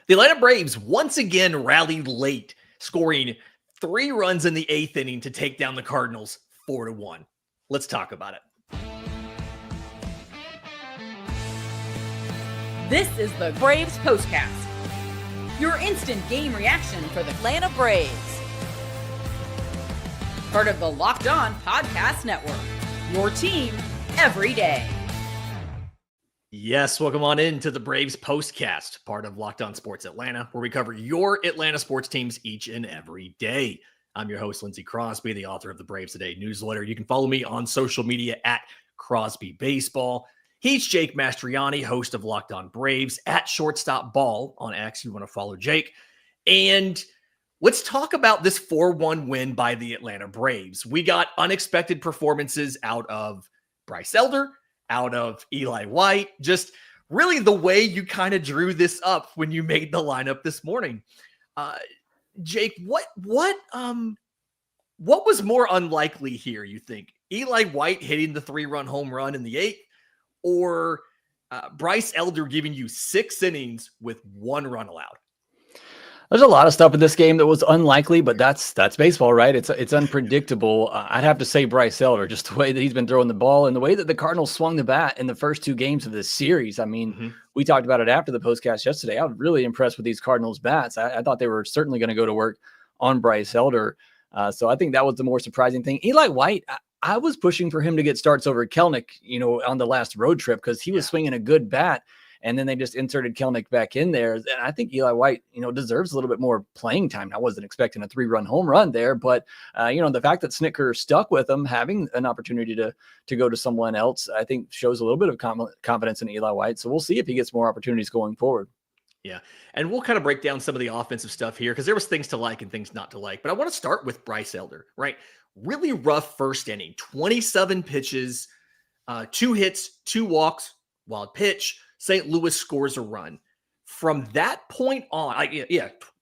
The Atlanta Braves once again rallied late, scoring 3 runs in the 8th inning to take down the Cardinals 4-1. Let's talk about it. This is the Braves Postcast, your instant game reaction for the Atlanta Braves. Part of the Locked On Podcast Network, your team every day. Yes, welcome on in to the Braves Postcast, part of Locked On Sports Atlanta, where we cover your Atlanta sports teams each and every day. I'm your host, Lindsay Crosby, the author of the Braves Today newsletter. You can follow me on social media at Crosby Baseball. He's Jake Mastroianni, host of Locked On Braves, at Shortstop Ball on X. You want to follow Jake. And let's talk about this 4-1 win by the Atlanta Braves. We got unexpected performances out of Bryce Elder, out of Eli White, just really the way you kind of drew this up when you made the lineup this morning. Jake, what was more unlikely here, you think? Eli White hitting the 3-run home run in the 8th, or Bryce Elder giving you 6 innings with 1 run allowed? There's a lot of stuff in this game that was unlikely, but that's baseball, right? It's unpredictable. I'd have to say Bryce Elder, just the way that he's been throwing the ball and the way that the Cardinals swung the bat in the first 2 games of this series. I mean, we talked about it after the postcast yesterday. I was really impressed with these Cardinals bats. I thought they were certainly going to go to work on Bryce Elder. So I think that was the more surprising thing. Eli White, I was pushing for him to get starts over Kelenic, on the last road trip because he was swinging a good bat. And then they just inserted Kelenic back in there. And I think Eli White, deserves a little bit more playing time. I wasn't expecting a 3-run home run there, but, the fact that Snitker stuck with him, having an opportunity to go to someone else, I think shows a little bit of confidence in Eli White. So we'll see if he gets more opportunities going forward. Yeah. And we'll kind of break down some of the offensive stuff here because there was things to like and things not to like. But I want to start with Bryce Elder, right? Really rough first inning, 27 pitches, 2 hits, 2 walks, wild pitch. St. Louis scores a run. From that point on,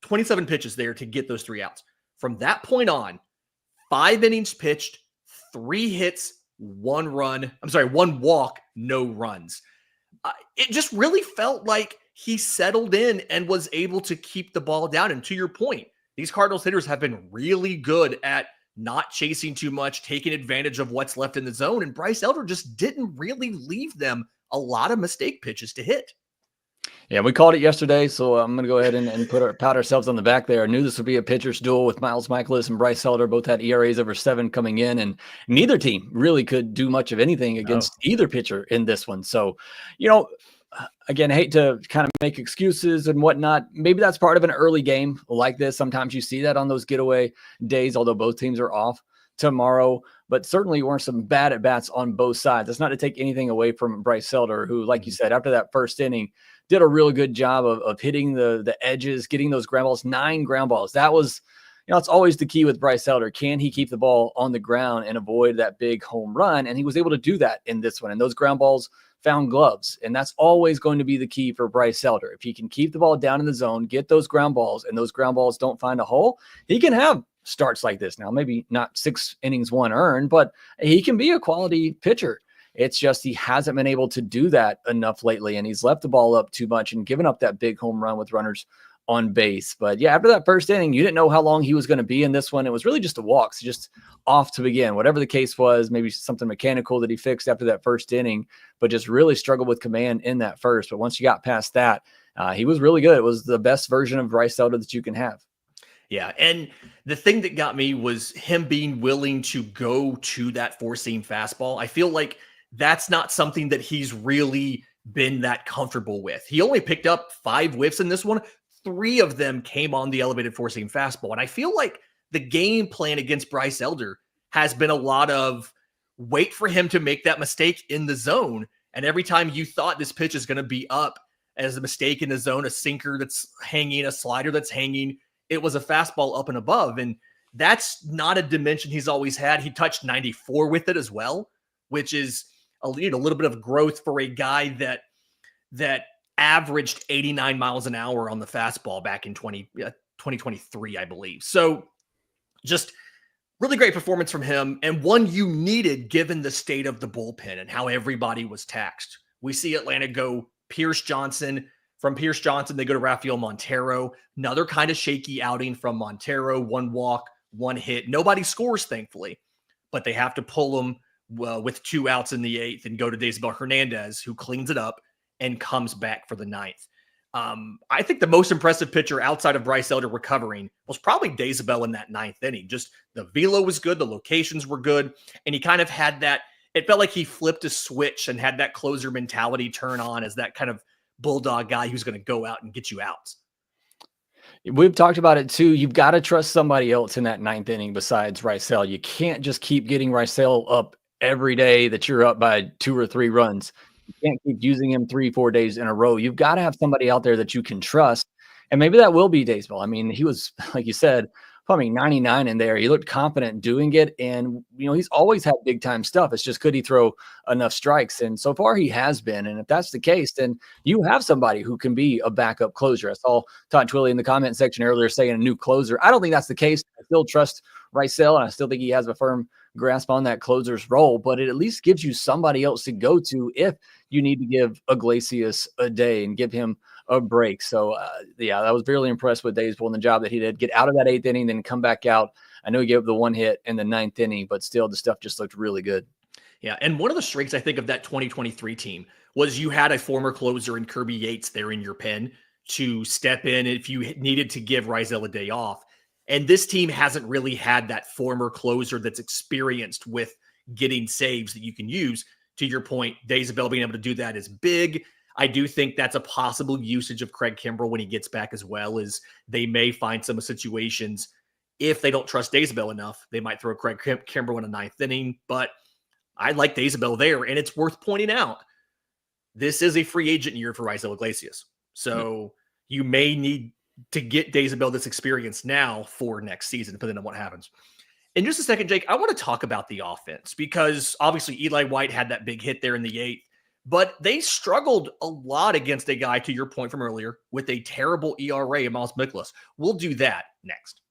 27 pitches there to get those 3 outs. From that point on, 5 innings pitched, 3 hits, 1 walk, no runs. It just really felt like he settled in and was able to keep the ball down. And to your point, these Cardinals hitters have been really good at not chasing too much, taking advantage of what's left in the zone. And Bryce Elder just didn't really leave them a lot of mistake pitches to hit. Yeah, we called it yesterday, so I'm going to go ahead and pat ourselves on the back there. I knew this would be a pitcher's duel with Miles Mikolas and Bryce Elder. Both had ERAs over 7 coming in, and neither team really could do much of anything against either pitcher in this one. So, again, I hate to kind of make excuses and whatnot. Maybe that's part of an early game like this. Sometimes you see that on those getaway days, although both teams are off tomorrow. But certainly weren't some bad at-bats on both sides. That's not to take anything away from Bryce Elder, who, like you said, after that first inning, did a really good job of hitting the edges, getting those ground balls, 9 ground balls. That was, it's always the key with Bryce Elder. Can he keep the ball on the ground and avoid that big home run? And he was able to do that in this one. And those ground balls found gloves. And that's always going to be the key for Bryce Elder. If he can keep the ball down in the zone, get those ground balls, and those ground balls don't find a hole, he can have starts like this. Now, maybe not 6 innings, 1 earned, but he can be a quality pitcher. It's just he hasn't been able to do that enough lately, and he's left the ball up too much and given up that big home run with runners on base. But yeah, after that first inning, you didn't know how long he was going to be in this one. It was really just a walk, so just off to begin. Whatever the case was, maybe something mechanical that he fixed after that first inning, but just really struggled with command in that first. But once you got past that, he was really good. It was the best version of Bryce Elder that you can have. Yeah, and the thing that got me was him being willing to go to that 4-seam fastball. I feel like that's not something that he's really been that comfortable with. He only picked up 5 whiffs in this one. 3 of them came on the elevated 4-seam fastball. And I feel like the game plan against Bryce Elder has been a lot of wait for him to make that mistake in the zone. And every time you thought this pitch is going to be up as a mistake in the zone, a sinker that's hanging, a slider that's hanging, it was a fastball up and above. And that's not a dimension he's always had. He touched 94 with it as well, which is a little bit of growth for a guy that averaged 89 miles an hour on the fastball back in 2023, I believe. So just really great performance from him, and one you needed given the state of the bullpen and how everybody was taxed. We see Atlanta go Pierce Johnson From Pierce Johnson, they go to Rafael Montero. Another kind of shaky outing from Montero. 1 walk, 1 hit. Nobody scores, thankfully, but they have to pull him with 2 outs in the 8th and go to Daysbel Hernandez, who cleans it up and comes back for the 9th. I think the most impressive pitcher outside of Bryce Elder recovering was probably Daysbel in that 9th inning. Just the velo was good, the locations were good, and he kind of had that. It felt like he flipped a switch and had that closer mentality turn on as that kind of bulldog guy who's going to go out and get you out. We've talked about it too. You've got to trust somebody else in that 9th inning besides Rysel. You can't just keep getting Rysel up every day that you're up by 2 or 3 runs. You can't keep using him 3-4 days in a row. You've got to have somebody out there that you can trust. And maybe that will be Daysbel. I mean, he was, like you said, pumping 99 in there. He looked confident doing it. And, he's always had big time stuff. It's just, could he throw enough strikes? And so far he has been. And if that's the case, then you have somebody who can be a backup closer. I saw Todd Twilley in the comment section earlier saying a new closer. I don't think that's the case. I still trust Rysel, and I still think he has a firm grasp on that closer's role, but it at least gives you somebody else to go to if you need to give Iglesias a day and give him a break. So, I was really impressed with Daysbel and the job that he did. Get out of that 8th inning, then come back out. I know he gave up the 1 hit in the 9th inning, but still the stuff just looked really good. Yeah, and one of the strengths, I think, of that 2023 team was you had a former closer in Kirby Yates there in your pen to step in if you needed to give Rysel a day off. And this team hasn't really had that former closer that's experienced with getting saves that you can use. To your point, Daysbel being able to do that is big. I do think that's a possible usage of Craig Kimbrell when he gets back as well, is they may find some situations, if they don't trust Daysbel enough, they might throw Craig Kimbrell in a 9th inning. But I like Daysbel there, and it's worth pointing out, this is a free agent year for Rysel Iglesias. So you may need to get Daysbel this experience now for next season, depending on what happens. In just a second, Jake, I want to talk about the offense because obviously Eli White had that big hit there in the 8th, but they struggled a lot against a guy, to your point from earlier, with a terrible ERA, Miles Mikolas. We'll do that next.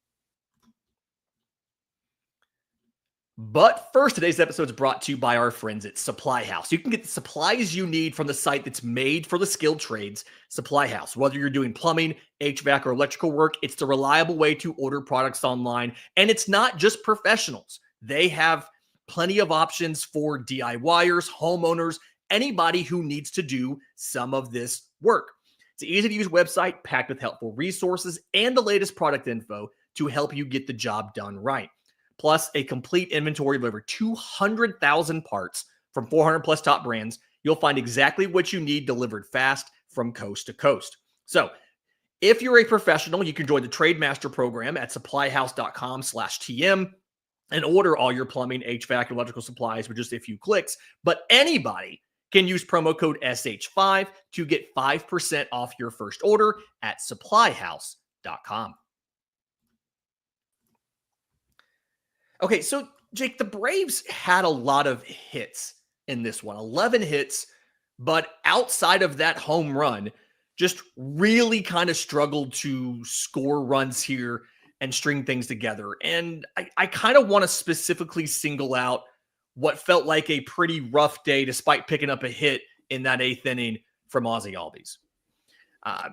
But first, today's episode is brought to you by our friends at Supply House. You can get the supplies you need from the site that's made for the skilled trades, Supply House. Whether you're doing plumbing, HVAC, or electrical work, it's the reliable way to order products online. And it's not just professionals. They have plenty of options for DIYers, homeowners, anybody who needs to do some of this work. It's an easy-to-use website packed with helpful resources and the latest product info to help you get the job done right. Plus a complete inventory of over 200,000 parts from 400 plus top brands. You'll find exactly what you need delivered fast from coast to coast. So if you're a professional, you can join the Trade Master program at supplyhouse.com/TM and order all your plumbing, HVAC, and electrical supplies with just a few clicks. But anybody can use promo code SH5 to get 5% off your first order at supplyhouse.com. Okay, so Jake, the Braves had a lot of hits in this one, 11 hits, but outside of that home run, just really kind of struggled to score runs here and string things together. And I kind of want to specifically single out what felt like a pretty rough day, despite picking up a hit in that 8th inning from Ozzie Albies.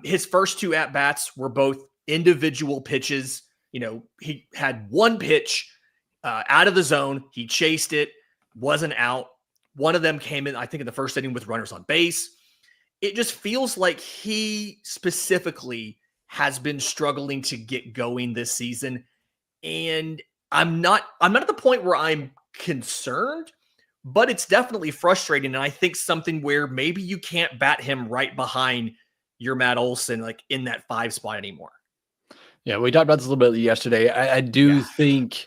His first 2 at-bats were both individual pitches. He had 1 pitch out of the zone. He chased it, wasn't out. One of them came in, I think, in the first inning with runners on base. It just feels like he specifically has been struggling to get going this season. And I'm not at the point where I'm concerned, but it's definitely frustrating. And I think something where maybe you can't bat him right behind your Matt Olson, like in that 5 spot anymore. Yeah, we talked about this a little bit yesterday. I do think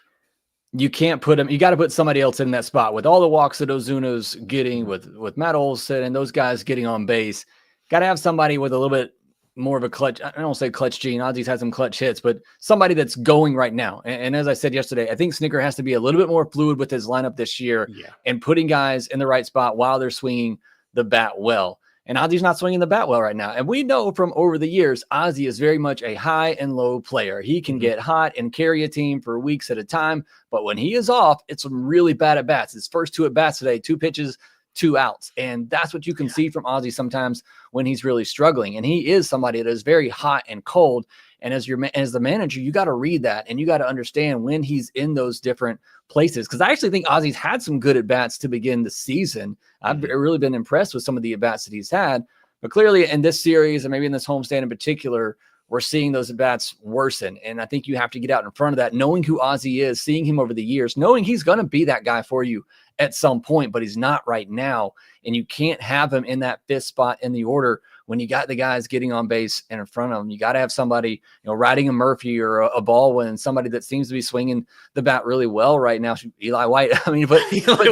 you can't put him, you got to put somebody else in that spot with all the walks that Ozuna's getting, with Matt Olson and those guys getting on base. Got to have somebody with a little bit more of a clutch. I don't say clutch gene. Ozzie's had some clutch hits, but somebody that's going right now. And as I said yesterday, I think Snicker has to be a little bit more fluid with his lineup this year and putting guys in the right spot while they're swinging the bat well. And Ozzie's not swinging the bat well right now. And we know from over the years, Ozzie is very much a high and low player. He can get hot and carry a team for weeks at a time. But when he is off, it's some really bad at-bats. His first 2 at-bats today, 2 pitches 2 outs. And that's what you can see from Ozzie sometimes when he's really struggling. And he is somebody that is very hot and cold. And as the manager, you got to read that, and you got to understand when he's in those different places. Because I actually think Ozzie's had some good at-bats to begin the season. I've really been impressed with some of the at-bats that he's had. But clearly in this series, and maybe in this homestand in particular, we're seeing those at-bats worsen. And I think you have to get out in front of that, knowing who Ozzie is, seeing him over the years, knowing he's going to be that guy for you at some point, but he's not right now. And you can't have him in that 5th spot in the order when you got the guys getting on base and in front of him. You got to have somebody, riding a Murphy or a Baldwin, somebody that seems to be swinging the bat really well right now. Eli White. I mean, but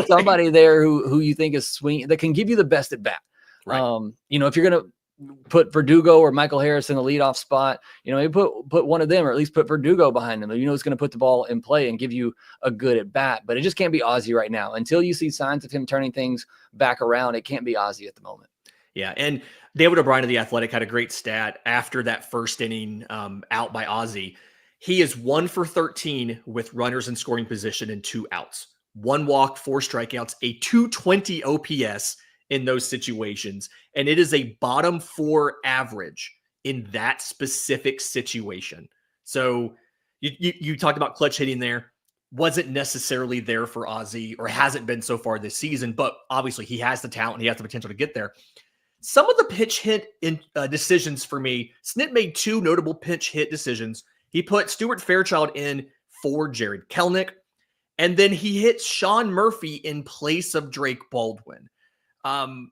somebody there who you think is swinging, that can give you the best at bat. Right. If you're going to put Verdugo or Michael Harris in the leadoff spot, you put one of them, or at least put Verdugo behind them. It's going to put the ball in play and give you a good at bat. But it just can't be Ozzie right now. Until you see signs of him turning things back around, it can't be Ozzie at the moment. Yeah, and David O'Brien of The Athletic had a great stat after that first inning out by Ozzie. He is 1 for 13 with runners in scoring position and 2 outs. 1 walk, 4 strikeouts, a 220 OPS in those situations. And it is a bottom 4 average in that specific situation. So you talked about clutch hitting there. Wasn't necessarily there for Ozzie, or hasn't been so far this season, but obviously he has the talent. He has the potential to get there. Some of the pitch hit decisions for me, Snit made 2 notable pitch hit decisions. He put Stuart Fairchild in for Jared Kelenic, and then he hit Sean Murphy in place of Drake Baldwin. I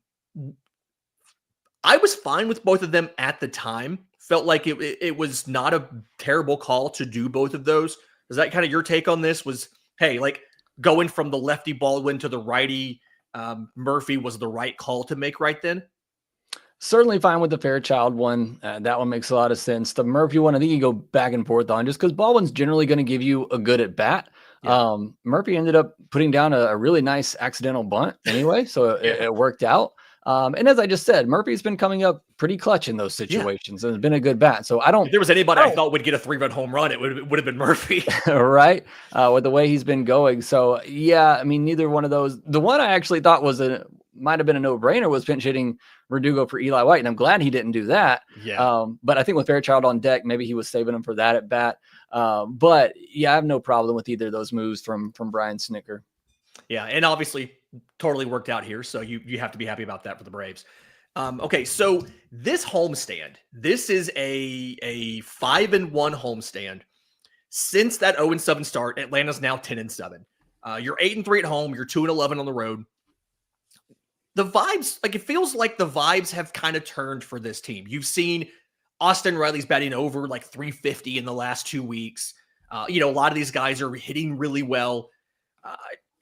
was fine with both of them at the time. Felt like it was not a terrible call to do both of those. Is that kind of your take on this? Was, hey, like going from the lefty Baldwin to the righty Murphy was the right call to make right then? Certainly fine with the Fairchild one. That one makes a lot of sense. The Murphy one, I think you go back and forth on, just because Baldwin's generally going to give you a good at bat. Yeah. Murphy ended up putting down a really nice accidental bunt anyway, so it worked out. And as I just said, Murphy's been coming up pretty clutch in those situations, and it's been a good bat. So if there was anybody I thought would get a 3-run home run, it would have been Murphy. Right? With the way he's been going. So yeah, I mean, neither one of those. The one I actually thought might have been a no-brainer was pinch hitting Verdugo for Eli White, and I'm glad he didn't do that. Yeah. But I think with Fairchild on deck, maybe he was saving him for that at bat. But yeah, I have no problem with either of those moves from Brian Snitker. Yeah, and obviously totally worked out here, so you have to be happy about that for the Braves. Okay, so this homestand, this is a 5-1 homestand. Since that 0-7 start, Atlanta's now 10-7. You're 8-3 at home, you're 2-11 on the road. The vibes, it feels like the vibes have kind of turned for this team. You've seen Austin Riley's batting over like 350 in the last 2 weeks. A lot of these guys are hitting really well.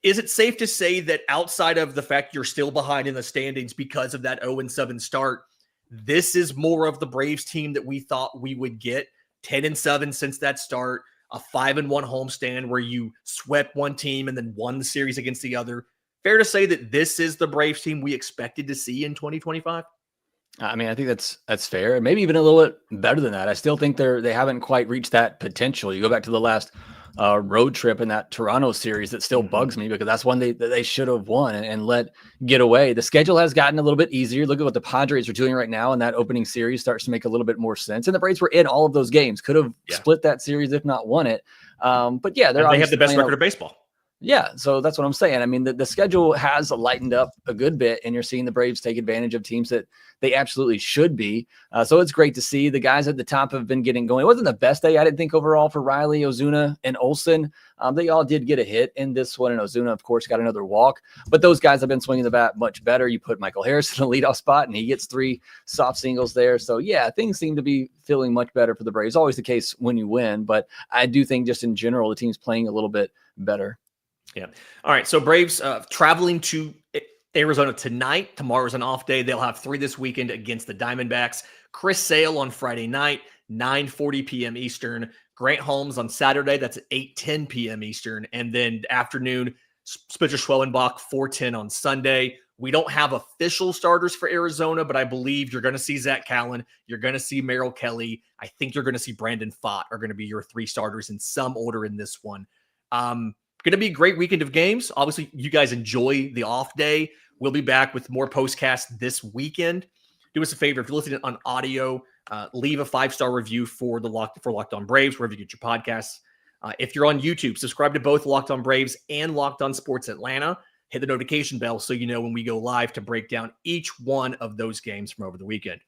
Is it safe to say that outside of the fact you're still behind in the standings because of that 0-7 start, this is more of the Braves team that we thought we would get? 10-7 since that start, a 5-1 homestand where you swept one team and then won the series against the other. Fair to say that this is the Braves team we expected to see in 2025? I mean, I think that's fair, and maybe even a little bit better than that. I still think they haven't quite reached that potential. You go back to the last road trip in that Toronto series, that still bugs me, because that's one they should have won and let get away. The schedule has gotten a little bit easier. Look at what the Padres are doing right now, and that opening series starts to make a little bit more sense. And the Braves were in all of those games, could have split that series if not won it. But yeah, they have the best record of baseball. Yeah, so that's what I'm saying. I mean, the schedule has lightened up a good bit, and you're seeing the Braves take advantage of teams that they absolutely should be. So it's great to see. The guys at the top have been getting going. It wasn't the best day, I didn't think, overall for Riley, Ozuna, and Olsen. They all did get a hit in this one, and Ozuna, of course, got another walk. But those guys have been swinging the bat much better. You put Michael Harris in the leadoff spot, and he gets 3 soft singles there. So, yeah, things seem to be feeling much better for the Braves. Always the case when you win, but I do think just in general the team's playing a little bit better. Yeah. All right. So Braves traveling to Arizona tonight. Tomorrow's an off day. They'll have 3 this weekend against the Diamondbacks. Chris Sale on Friday night, 9:40 p.m. Eastern. Grant Holmes on Saturday. That's at 8:10 p.m. Eastern. And then afternoon, Spencer Schwellenbach, 4:10 on Sunday. We don't have official starters for Arizona, but I believe you're going to see Zach Callen. You're going to see Merrill Kelly. I think you're going to see Brandon Pfaadt are going to be your 3 starters in some order in this one. Going to be a great weekend of games. Obviously, you guys enjoy the off day. We'll be back with more Postcast this weekend. Do us a favor, if you're listening on audio, leave a 5-star review for Locked On Braves, wherever you get your podcasts. If you're on YouTube, subscribe to both Locked On Braves and Locked On Sports Atlanta. Hit the notification bell so you know when we go live to break down each one of those games from over the weekend.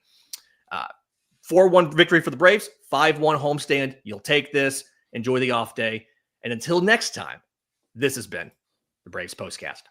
4-1 victory for the Braves, 5-1 homestand. You'll take this. Enjoy the off day. And until next time, this has been the Braves Postcast.